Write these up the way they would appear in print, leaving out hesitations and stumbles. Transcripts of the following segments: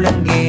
முழங்கே.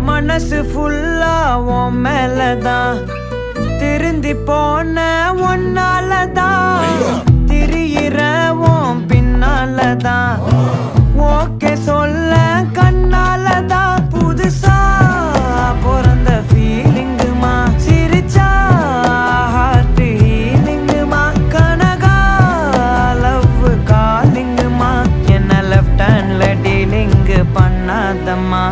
மனசு ஃபுல்லா உன் மேலதான், திருந்தி போன ஒன்னாலதான், திரியிற உன் பின்னாலதான், ஓகே சொல்ல கண்ணாலதான். புதுசா பிறந்த ஃபீலிங்குமா, சிரிச்சா ஹார்ட் ஹீலிங்குமா, கனகா லவ் காலிங்குமா, என்ன லெஃப்ட் ஹேண்ட்ல டீலிங்கு பண்ணாதம்மா.